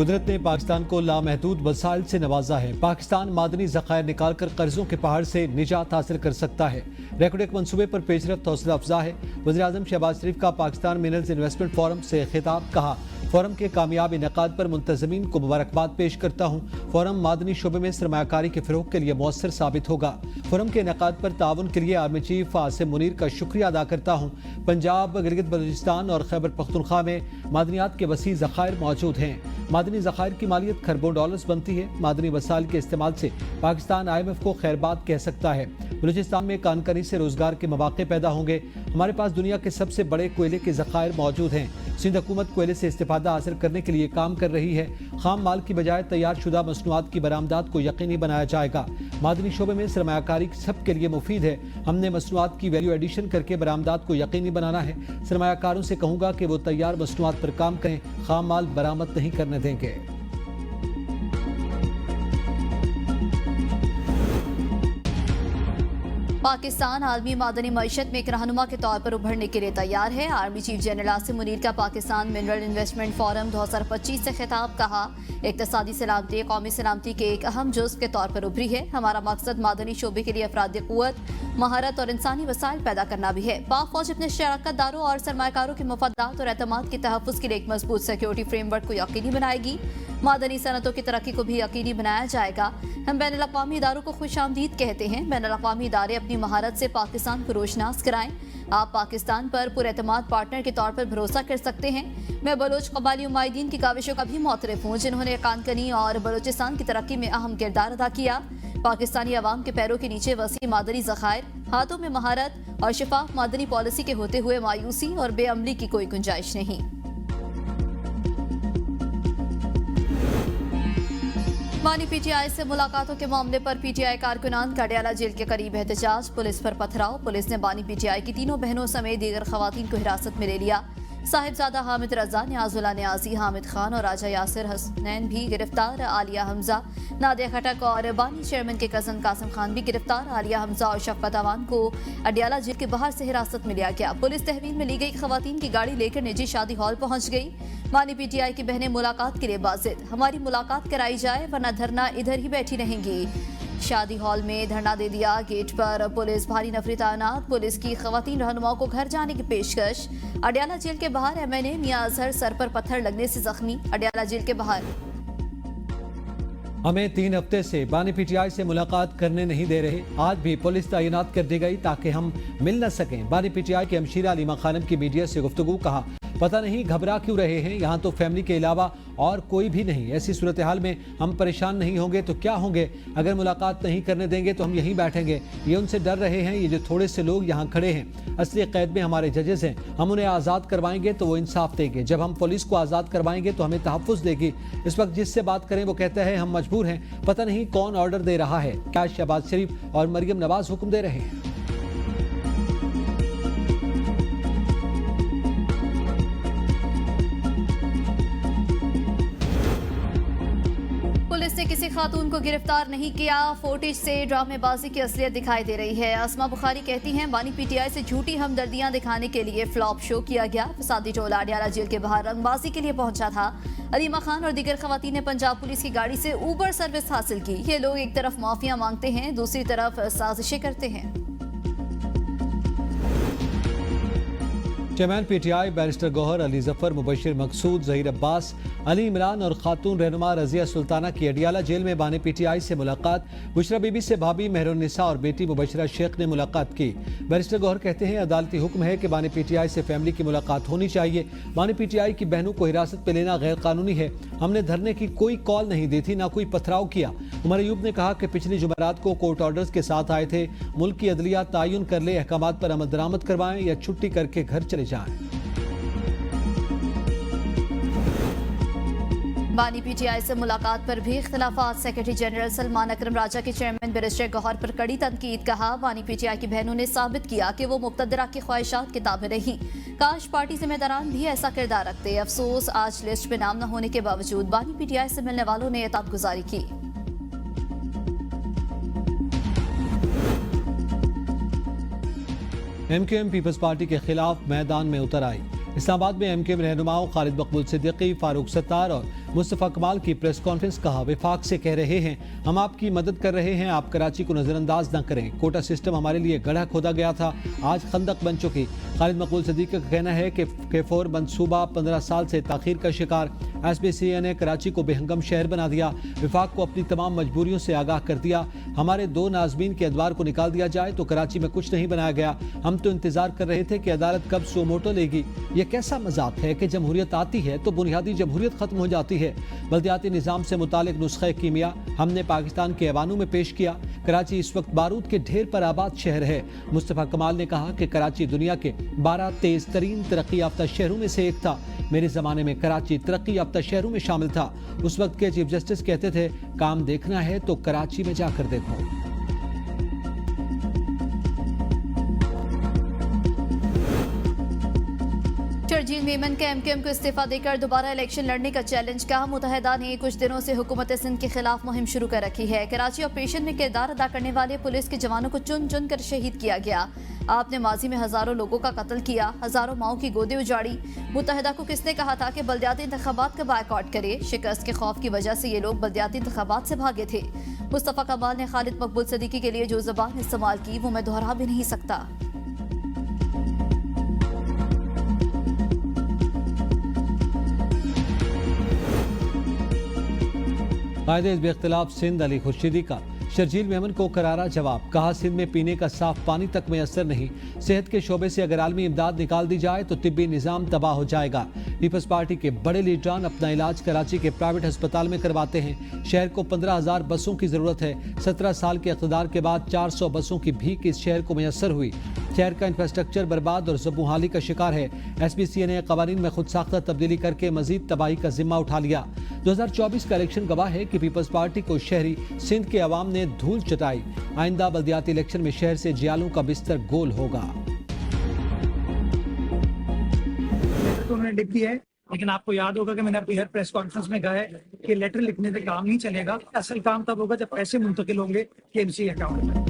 कुदरत ने पाकिस्तान को लामहदूद वसाइल से नवाजा है। पाकिस्तान मादनी ज़खायर निकालकर कर्जों के पहाड़ से निजात हासिल कर सकता है। रेकोडेक मंसूबे पर पेशरफ्त हौसला अफजा है। वज़ीर-ए-आज़म शहबाज शरीफ का पाकिस्तान मिनरल्स इन्वेस्टमेंट फोरम से खिताब। कहा, फोरम के कामयाब इनेकाद पर मुंतज़मीन को मुबारकबाद पेश करता हूँ। फोरम मादनी शोबे में सरमायाकारी के फ़रोग के लिए मौसर साबित होगा। फोरम के इनेकाद पर ताउन के लिए आर्मी चीफ आसिम मुनीर का शुक्रिया अदा करता हूँ। पंजाब, गिलगित बलूचिस्तान और खैबर पख्तूनख्वा में मादनियात के वसी ज़खायर मौजूद हैं। मादनी ज़खायर की मालियत खरबों डॉलर्स बनती है। मादनी वसाइल के इस्तेमाल से पाकिस्तान IMF को खैरबाद कह सकता है। बलूचिस्तान में कानकनी से रोजगार के मौके पैदा होंगे। हमारे पास दुनिया के सबसे बड़े कोयले के ज़खायर मौजूद हैं। सिंध हुकूमत कोयले से इस्तेफादा हासिल करने के लिए काम कर रही है। खाम माल की बजाय तैयार शुदा मसनूआत की बरामदात को यकीनी बनाया जाएगा। मादनी शोबे में सरमायाकारी सबके लिए मुफीद है। हमने मसनूआत की वैल्यू एडिशन करके बरामदात को यकीनी बनाना है। सरमायाकारों से कहूँगा कि वो तैयार मसनूआत पर काम करें, खाम माल बरामद नहीं करने देंगे। पाकिस्तान आलमी मादनी मईशत में एक रहनुमा के तौर पर उभरने के लिए तैयार है। Army chief general Asim Munir का पाकिस्तान मिनरल इन्वेस्टमेंट फोरम 2025 से खिताब। कहा, इक्तिसादी सलामती कौमी सलामती के एक अहम जुज़्व के तौर पर उभरी है। हमारा मकसद मादनी शोबे के लिए अफराद क़ुव्वत, महारत और इंसानी वसाइल पैदा करना भी है। पाक फौज अपने शराकतदारों और सरमायाकारों के मफादात और एतमाद के तहफ़्फ़ुज़ के लिए एक मजबूत सिक्योरिटी फ्रेमवर्क को यकीनी बनाएगी। मादनी सनतों की तरक्की को भी यकीनी बनाया जाएगा। हम बैनुल-अक़वामी इदारों को खुशामदीद कहते हैं। बैनुल-अक़वामी इदारे अपनी महारत से पाकिस्तान को रोशनास कराएं। आप पाकिस्तान पर पुरएतमाद पार्टनर के तौर पर भरोसा कर सकते हैं। मैं बलोच कबाली उम्मीदीन की काविशों का भी मोतरफ हूँ, जिन्होंने कानकनी और बलोचिस्तान की तरक्की में अहम किरदार अदा किया। पाकिस्तानी अवाम के पैरों के नीचे वसी मादनी ज़खायर, हाथों में महारत और शिफाफ मादनी पॉलिसी के होते हुए मायूसी और बेअमली की कोई गुंजाइश नहीं। बानी PTI से मुलाकातों के मामले पर PTI कारकुनान का अडयाला जेल के करीब एहतजाज। पुलिस पर पथराव। पुलिस ने बानी PTI की तीनों बहनों समेत दीगर खवातीन को हिरासत में ले लिया। साहिबजादा हामिद रजा, न्याजुल्ला न्याजी, हामिद खान और राजा यासिर हसनैन भी गिरफ्तार। आलिया हमजा, नादिया खटक और बानी चेयरमैन के कजन कासिम खान भी गिरफ्तार। आलिया हमजा और शफकत अवान को अडयाला जेल के बाहर से हिरासत में लिया गया। पुलिस तहवील में ली गई खवातीन की गाड़ी लेकर निजी शादी हॉल पहुंच गई। बानी PTI की बहनें मुलाकात के लिए बाजिद। हमारी मुलाकात कराई जाए वरना धरना इधर ही बैठी रहेंगी। शादी हॉल में धरना दे दिया। गेट पर पुलिस भारी नफरी तैनात। पुलिस की खवातीन रहनुमाओं को घर जाने की पेशकश। अडयाला जेल के बाहर MNA मियां अजहर सर पर पत्थर लगने से जख्मी। अडयाला जेल के बाहर हमें 3 हफ्ते से बानी PTI से मुलाकात करने नहीं दे रहे। आज भी पुलिस तैनात कर दी गई ताकि हम मिल न सकें। बानी PTI के हमशीरा अलीमा खानम की मीडिया से गुफ्तगू। कहा, पता नहीं घबरा क्यों रहे हैं, यहाँ तो फैमिली के अलावा और कोई भी नहीं। ऐसी सूरत हाल में हम परेशान नहीं होंगे तो क्या होंगे? अगर मुलाकात नहीं करने देंगे तो हम यहीं बैठेंगे। ये उनसे डर रहे हैं। ये जो थोड़े से लोग यहाँ खड़े हैं, असली कैद में हमारे जजेस हैं। हम उन्हें आज़ाद करवाएंगे तो वो इंसाफ देंगे। जब हम पुलिस को आज़ाद करवाएंगे तो हमें तहफ़्फ़ुज़ देगी। इस वक्त जिससे बात करें वो कहता है हम मजबूर हैं। पता नहीं कौन ऑर्डर दे रहा है। क्या शहबाज शरीफ और मरियम नवाज हुक्म दे रहे हैं? पुलिस ने किसी खातून को गिरफ्तार नहीं किया। फुटेज से ड्रामेबाजी की असलियत दिखाई दे रही है। अस्मा बुखारी कहती हैं, बानी PTI से झूठी हमदर्दियां दिखाने के लिए फ्लॉप शो किया गया। फसादी टोला अडयाला जेल के बाहर रंगबाजी के लिए पहुंचा था। अलीमा खान और दीगर खवातीन ने पंजाब पुलिस की गाड़ी से ऊबर सर्विस हासिल की। ये लोग एक तरफ माफिया मांगते हैं, दूसरी तरफ साजिशें करते हैं। Chairman PTI barrister Gohar, Ali Zafar, Mubashir Maqsood, Zaheer Abbas, Ali Imran और खातून रहनुमा रजिया सुल्ताना की अडयाला जेल में बानी PTI से मुलाकात। बुशरा बीबी से भाभी मेहरुन्निसा और बेटी मुबशिरा शेख ने मुलाकात की। बैरिस्टर गौहर कहते हैं, अदालती हुक्म है कि बानी PTI से फैमिली की मुलाकात होनी चाहिए। बानी PTI की बहनों को हिरासत में लेना गैर कानूनी है। हमने धरने की कोई कॉल नहीं दी थी, ना कोई पथराव किया। उमर अयूब ने कहा कि पिछली जुमेरात को कोर्ट ऑर्डर्स के साथ आए थे। मुल्क की अदलिया तायुन कर ले, अहकामात पर अमल दरामद करवाएं या छुट्टी करके घर चले जाएं। बानी PTI से मुलाकात पर भी इख्तिलाफात। सेक्रेटरी जनरल सलमान अकरम राजा के चेयरमैन बैरिस्टर गौहर पर कड़ी तनकीद। कहा, बानी PTI की बहनों ने साबित किया कि वो मुक्तदरा की ख्वाहिशात के ताबे रही। काश पार्टी जिम्मेदारान भी ऐसा किरदार रखते। अफसोस आज लिस्ट में नाम न होने के बावजूद बानी PTI से मिलने वालों ने एताब गुजारी की। MQM पीपल्स पार्टी के खिलाफ मैदान में उतर आई। इस्लामाबाद में एमके रहनुमाओं खालिद मकबूल सिद्दीकी, फारूक सत्तार और मुस्तफ़ा कमाल की प्रेस कॉन्फ्रेंस। कहा, विफाक से कह रहे हैं हम आपकी मदद कर रहे हैं, आप कराची को नजरअंदाज न करें। कोटा सिस्टम हमारे लिए गड्ढा खोदा गया था, आज खंदक बन चुकी। खालिद मकबूल सिद्दीकी का कहना है कि K4 मंसूबा 15 साल से ताखीर का शिकार। SBCA ने कराची को बेहंगम शहर बना दिया, विफाक को अपनी तमाम मजबूरियों से आगाह कर दिया। हमारे 2 नाज़मीन के अदवार को निकाल दिया जाए तो कराची में कुछ नहीं बनाया गया। हम तो इंतजार कर रहे थे कि अदालत कब सोमोटो लेगी। यह कैसा मजाक है कि जमहूरियत आती है तो बुनियादी जमहूरियत खत्म हो जाती है। बल्दियाती निज़ाम से मुतालिक नुस्खे कीमिया हमने पाकिस्तान के ऐवानों में पेश किया। कराची इस वक्त बारूद के ढेर पर आबाद शहर है। मुस्तफ़ा कमाल ने कहा कि कराची दुनिया के 12 तेज तरीन तरक्की याफ्ता शहरों में से एक था। मेरे ज़माने में कराची तरक्की याफ्ता शहरों में शामिल था। उस वक्त के चीफ जस्टिस कहते थे, काम देखना है तो कराची में जाकर देखो। शर्जील मेमन के MKM को इस्तीफा देकर दोबारा इलेक्शन लड़ने का चैलेंज का। मुत्तहिदा ने कुछ दिनों से हुकूमत सिंध के खिलाफ मुहिम शुरू कर रखी है। कराची ऑपरेशन में किरदार अदा करने वाले पुलिस के जवानों को चुन चुन कर शहीद किया गया। आपने माजी में हजारों लोगों का कत्ल किया, हजारों माओं की गोदें उजाड़ी। मुत्तहिदा को किसने कहा था कि बल्दियाती इंतखाबात का बायकॉट करे? शिकस्त के खौफ की वजह से ये लोग बल्दियाती इंतखाबात से भागे थे। मुस्तफ़ा कमाल ने खालिद मकबूल सिद्दीकी के लिए जो ज़बान इस्तेमाल की वो मैं दोहरा भी नहीं सकता। कायदे इख्तिलाफ सिंध अली खुर्शीदी का शर्जील मेमन को करारा जवाब। कहा, सिंध में पीने का साफ पानी तक मैसर नहीं। सेहत के शोबे से अगर आलमी इमदाद निकाल दी जाए तो तिब्बी निज़ाम तबाह हो जाएगा। पीपल्स पार्टी के बड़े लीडरान अपना इलाज कराची के प्राइवेट अस्पताल में करवाते हैं। शहर को 15,000 बसों की जरूरत है। 17 साल के इक़्तिदार के बाद 400 बसों की भीख इस शहर को मैसर हुई। शहर का इंफ्रास्ट्रक्चर बर्बाद और ज़बूहाली का शिकार है। SBCA ने कवानीन में खुद साख्ता तब्दीली करके मजीद तबाही का जिम्मा उठा लिया। 2024 का इलेक्शन गवाह है कि पीपल्स पार्टी को शहरी सिंध के अवाम ने धूल चटाई। आइंदा बल्दियाती इलेक्शन में शहर से जियालों का बिस्तर गोल होगा। तो उन्होंने लिख दिया है, लेकिन आपको याद होगा कि मैंने अपनी हर प्रेस कॉन्फ्रेंस में कहा है कि लेटर लिखने से काम नहीं चलेगा। असल काम तब होगा जब पैसे मुंतकिल होंगे KMC अकाउंट में।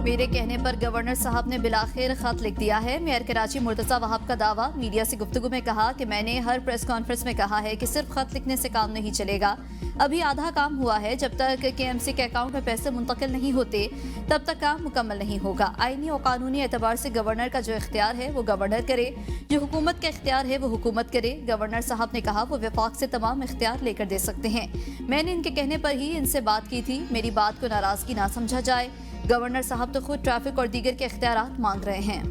मेरे कहने पर गवर्नर साहब ने बिलाखिर खत लिख दिया है। मेयर कराची मुर्तज़ा वहाब का दावा। मीडिया से गुफ्तगू में कहा कि मैंने हर प्रेस कॉन्फ्रेंस में कहा है कि सिर्फ खत लिखने से काम नहीं चलेगा। अभी आधा काम हुआ है। जब तक KMC के अकाउंट में पैसे मुंतकिल नहीं होते तब तक काम मुकम्मल नहीं होगा। आईनी और कानूनी एतबार से गवर्नर का जो इख्तियार है वो गवर्नर करे, जो हुकूमत का इख्तियार है वो हुकूमत करे। गवर्नर साहब ने कहा वो वफाक से तमाम इख्तियार लेकर दे सकते हैं। मैंने इनके कहने पर ही इनसे बात की थी। मेरी बात को नाराजगी ना समझा जाए। गवर्नर साहब तो खुद ट्रैफिक और दीगर के इख्तियारात मांग रहे हैं।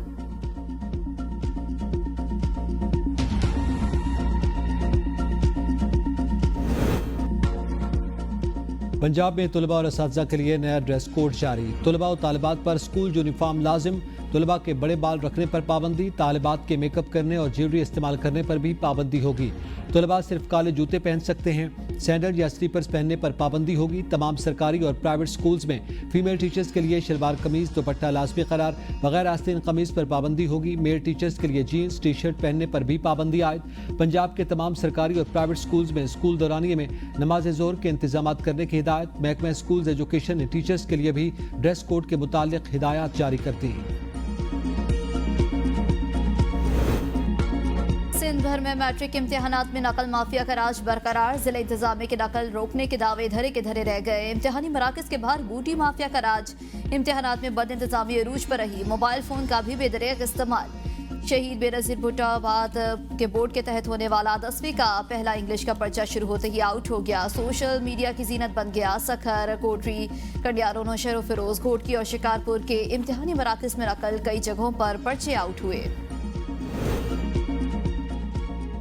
पंजाब में तुलबा और असातिज़ा के लिए नया ड्रेस कोड जारी। तुलबा और तालिबात पर स्कूल यूनिफॉर्म लाजिम। तुलबा के बड़े बाल रखने पर पाबंदी। तालिबात के मेकअप करने और ज्वेलरी इस्तेमाल करने पर भी पाबंदी होगी। तुलबा सिर्फ काले जूते पहन सकते हैं। सैंडल या स्लीपर्स पहनने पर पाबंदी होगी। तमाम सरकारी और प्राइवेट स्कूल्स में फीमेल टीचर्स के लिए शलवार कमीज दुपट्टा लाजमी करार। बगैर आस्तीन कमीज पर पाबंदी होगी। मेल टीचर्स के लिए जीन्स टी शर्ट पहनने पर भी पाबंदी आयद। पंजाब के तमाम सरकारी और प्राइवेट स्कूल्स में स्कूल दौरानिए में नमाज ज़ोहर के इंतजाम करने की हिदायत। महकमा स्कूल्स एजुकेशन ने टीचर्स के लिए भी ड्रेस कोड के मुतालिक हिदायत जारी कर दी। सिंध भर में मैट्रिक इम्तिहानात में नकल माफिया का राज बरकरार। जिला इंतजामिया के नकल रोकने के दावे धरे के धरे रह गए। इम्तिहानी मराकज के बाहर बूटी माफिया का राज। इम्तिहानात में बद इंतजामी अरूज पर रही। मोबाइल फोन का भी बेदरेग इस्तेमाल। शहीद बेनज़ीर भुट्टाबाद के बोर्ड के तहत होने वाला 10वीं का पहला इंग्लिश का पर्चा शुरू होते ही आउट हो गया। सोशल मीडिया की जीनत बन गया। सखर, कोटरी, कंडियारो, नौशहर, फिरोज, घोटकी और शिकारपुर के इम्तिहानी मराकज में नकल कई जगहों पर पर्चे आउट हुए।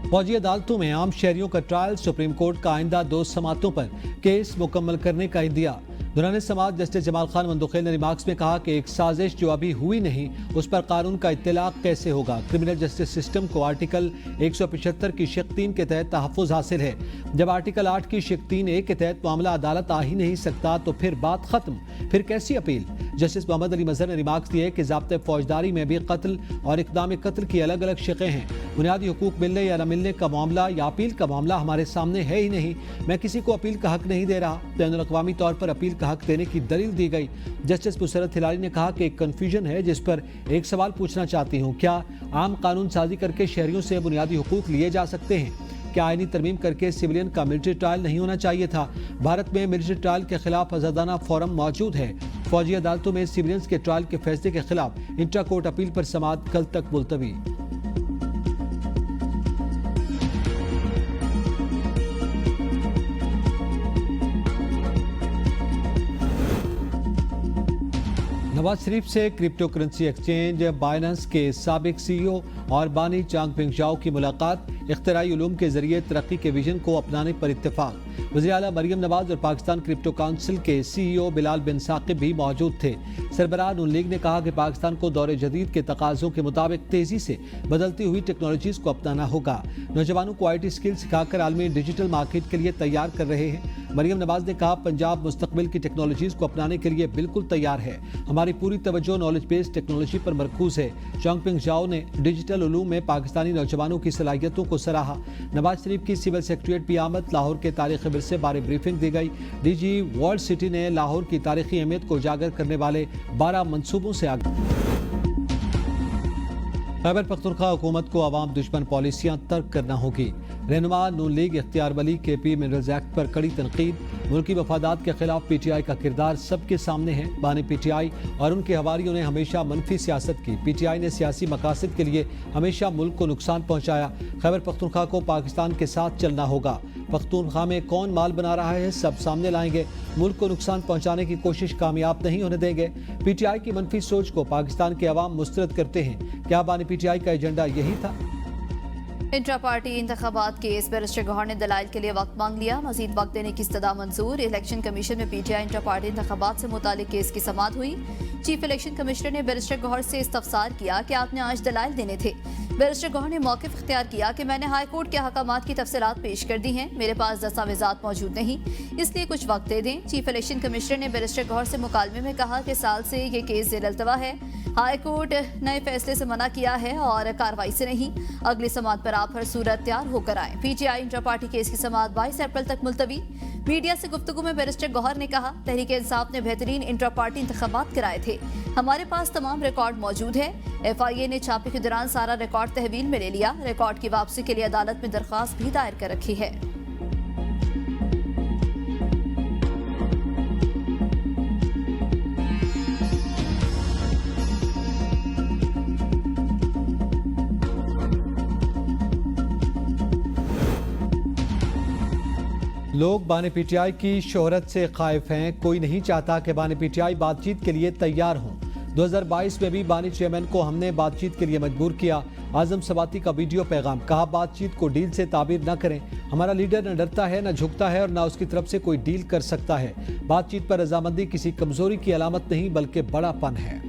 फौजी अदालतों में आम शहरियों का ट्रायल। सुप्रीम कोर्ट का आइंदा 2 समातों पर केस मुकम्मल करने का इंदिया। दौरान समात जस्टिस जमाल खान मंदुखेल ने रिमार्क्स में कहा कि एक साजिश जो अभी हुई नहीं उस पर कानून का इत्तलाक कैसे होगा। क्रिमिनल जस्टिस सिस्टम को आर्टिकल 175 की शिक 3 के तहत तहफ़्फ़ुज़ हासिल है। जब आर्टिकल 8 की शिक 3(a) के तहत मामला अदालत आ ही नहीं सकता तो फिर बात खत्म। फिर कैसी अपील। जस्टिस मोहम्मद अली मजहर ने रिमार्क्स दिए कि ज़ाब्ते फौजदारी में भी कत्ल और इक़दाम कत्ल की अलग अलग शिकें हैं। बुनियादी हुकूक मिलने या न मिलने का मामला या अपील का मामला हमारे सामने है ही नहीं। मैं किसी को अपील का हक नहीं दे रहा। बैनुल-अक़वामी तौर पर अपील का हक देने की दलील दी गई। जस्टिस मुसर्रत हिलाली ने कहा कि एक कन्फ्यूजन है जिस पर एक सवाल पूछना चाहती हूँ। क्या आम कानून साजी करके शहरियों से बुनियादी हुकूक लिए जा सकते हैं? क्या आईनी तरमीम करके सिविलियन का मिलिट्री ट्रायल नहीं होना चाहिए था? भारत में मिलिट्री ट्रायल के खिलाफ आज़ादाना फोरम मौजूद है। फौजी अदालतों में सिविलियंस के ट्रायल के फैसले के खिलाफ इंट्रा कोर्ट अपील पर समाअत कल तक मुलतवी। नवाज शरीफ से क्रिप्टो करेंसी एक्सचेंज बाइनेंस के साबिक CEO और बानी चांगपिंग जाओ की मुलाकात। इख्तिराई उलूम के जरिए तरक्की के विजन को अपनाने पर इत्तेफाक। वज़ीर आला मरियम नवाज और पाकिस्तान क्रिप्टो काउंसिल के CEO बिलाल बिन साकिब भी मौजूद थे। सरबराह नून लीग ने कहा कि पाकिस्तान को दौरे जदीद के तकाज़ों के मुताबिक तेजी से बदलती हुई टेक्नोलॉजीज़ को अपनाना होगा। नौजवानों को IT स्किल सिखाकर आलमी डिजिटल मार्केट के लिए तैयार कर रहे हैं। मरियम नवाज ने कहा, पंजाब मुस्तकबिल की टेक्नोलॉजीज़ को अपनाने के लिए बिल्कुल तैयार है। हमारी पूरी तवज्जो नॉलेज बेस्ड टेक्नोलॉजी पर मरकूज है। चांगपिंग जाओ ने डिजिटल उलूम में पाकिस्तानी नौजवानों की सलाहियतों को सराहा। नवाज शरीफ की सिविल सेक्रेटरीट भी आमद। लाहौर के तारीखी विरसे बारे ब्रीफिंग दी गई। DG वर्ल्ड सिटी ने लाहौर की तारीखी अहमियत को उजागर करने वाले 12 मंसूबों से आगे। खैबर पख्तूनख्वा हुकूमत को अवाम दुश्मन पॉलिसियां तर्क करना होगी। रहनुमा नून लीग इख्तियार वली KP मिनरल्स एक्ट पर कड़ी तनकीद। मुल्की मफादात के खिलाफ PTI का किरदार सबके सामने है। बानी PTI और उनके हवारियों ने हमेशा मनफी सियासत की। PTI ने सियासी मकासद के लिए हमेशा मुल्क को नुकसान पहुँचाया। खैबर पख्तूनख्वा को पाकिस्तान के साथ चलना होगा। पख्तूनख्वा में कौन माल बना रहा है सब सामने लाएंगे। मुल्क को नुकसान पहुँचाने की कोशिश कामयाब नहीं होने देंगे। PTI की मनफी सोच को पाकिस्तान के अवाम मुस्तरद करते हैं। क्या बानी PTI का एजेंडा यही था? इंट्रा पार्टी इंतखाबात केस बैरिस्टर गौहर ने दलाइल के लिए वक्त मांग लिया। मजीद वक्त देने की इस्तदा मंजूर। इलेक्शन कमीशन में PTI इंट्रा पार्टी इंतखाबात से मुतालिक केस की समाअत हुई। चीफ इलेक्शन कमिश्नर ने बैरिस्टर गौहर से इस्तफसार किया कि आपने आज दलाइल देने थे। बैरिस्टर गौहर ने मौक़िफ़ इख्तियार किया कि मैंने हाई कोर्ट के अहकामात की तफसीलात पेश कर दी हैं। मेरे पास दस्तावेजात मौजूद नहीं, इसलिए कुछ वक्त दे दें। चीफ इलेक्शन कमिश्नर ने बैरिस्टर गौहर से मुकालमे में कहा कि साल से ये केस ज़ेर अल्तवा है। हाई कोर्ट नए फैसले से मना किया है और कार्रवाई से नहीं। अगली समाअत पर आप हर सूरत तैयार होकर आए। PTI इंट्रा पार्टी केस की समाअत 22 अप्रैल तक मुलतवी। मीडिया से गुफ्तगू में बैरिस्टर गौहर ने कहा, तहरीक इंसाफ ने बेहतरीन इंट्रा पार्टी इंतखाबात कराए थे। हमारे पास तमाम रिकॉर्ड मौजूद है। FIA ने छापे के दौरान सारा रिकॉर्ड तहवील में ले लिया। रिकॉर्ड की वापसी के लिए अदालत में दरख्वास्त भी दायर कर रखी है। लोग बानी PTI की शोहरत से खाइफ हैं। कोई नहीं चाहता कि बानी PTI बातचीत के लिए तैयार हों। 2022 में भी बानी चेयरमैन को हमने बातचीत के लिए मजबूर किया। आजम सवाती का वीडियो पैगाम, कहा बातचीत को डील से ताबीर न करें। हमारा लीडर न डरता है, न झुकता है और न उसकी तरफ से कोई डील कर सकता है। बातचीत पर रजामंदी किसी कमजोरी की अलामत नहीं बल्कि बड़ापन है।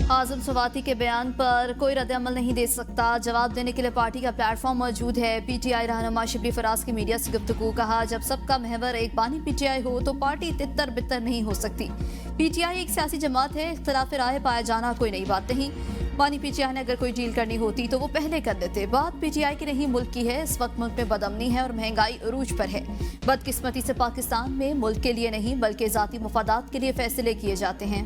आजम सवाती के बयान पर कोई रद्द-ए-अमल नहीं दे सकता। जवाब देने के लिए पार्टी का प्लेटफॉर्म मौजूद है। PTI रहनुमा शिबली फराज की मीडिया से गुफ्तगू, कहा जब सबका महवर एक बानी PTI हो तो पार्टी तितर बितर नहीं हो सकती। PTI एक सियासी जमात है। इख्तिलाफ राय पाया जाना कोई नई बात नहीं। बानी PTI ने अगर कोई डील करनी होती तो वो पहले कर देते। बात PTI की नहीं मुल्क की है। इस वक्त मुल्क में बदअमनी है और महंगाई उरूज पर है। बदकिस्मती से पाकिस्तान में मुल्क के लिए नहीं बल्कि ज़ाती मुफादात के लिए फैसले किए जाते हैं।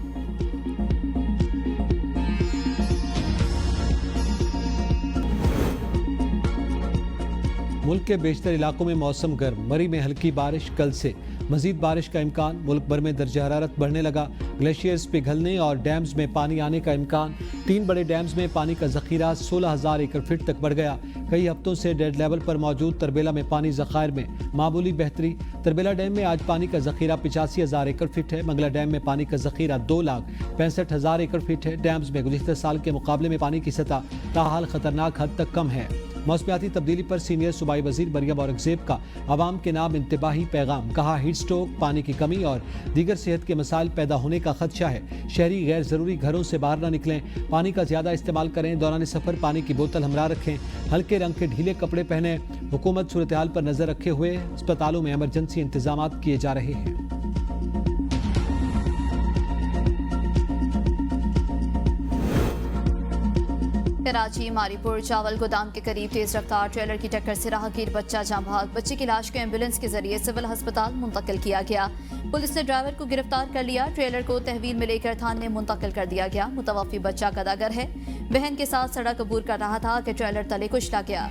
मुल्क के बेशतर इलाकों में मौसम गर्म। मरी में हल्की बारिश कल से। मजीद बारिश का इम्कान। मुल्क भर में दर्जा हरारत बढ़ने लगा। ग्लेशियर्स पिघलने और डैम्स में पानी आने का इम्कान। 3 बड़े डैम्स में पानी का जखीरा 16,000 एकड़ फीट तक बढ़ गया। कई हफ्तों से डेड लेवल पर मौजूद तरबेला में पानी जखायर में मामूली बेहतरी। तरबेला डैम में आज पानी का जखीरा 85,000 एकड़ फीट है। मंगला डैम में पानी का जखीरा 2,65,000 एकड़ फीट है। डैम्स में गुज़िश्ता साल के मुकाबले में पानी की सतह ताहाल खतरनाक हद तक कम है। मौसमियाती तब्दीली पर सीनियर सूबाई वजीर मरियम औरंगजेब का अवाम के नाम इंतबाही पैगाम, कहा हीट स्ट्रोक, पानी की कमी और दीगर सेहत के मसाइल पैदा होने का खदशा है। शहरी गैर ज़रूरी घरों से बाहर न निकलें। पानी का ज़्यादा इस्तेमाल करें। दौरान सफ़र पानी की बोतल हमरा रखें। हल्के रंग के ढीले कपड़े पहने। हुकूमत सूरत हाल पर नज़र रखे हुए अस्पतालों में एमरजेंसी इंतजाम किए जा रहे हैं। कराची मारीपुर चावल गोदाम के करीब तेज रफ्तार ट्रेलर की टक्कर से राहगीर बच्चा जाँ बहक। बच्चे की लाश को एम्बुलेंस के जरिए सिविल अस्पताल मुंतकिल किया गया। पुलिस ने ड्राइवर को गिरफ्तार कर लिया। ट्रेलर को तहवील में लेकर थाने मुंतकिल कर दिया गया। मुतवफ़ी बच्चा गदागर है। बहन के साथ सड़क अबूर कर रहा था कि ट्रेलर तले कुचला गया।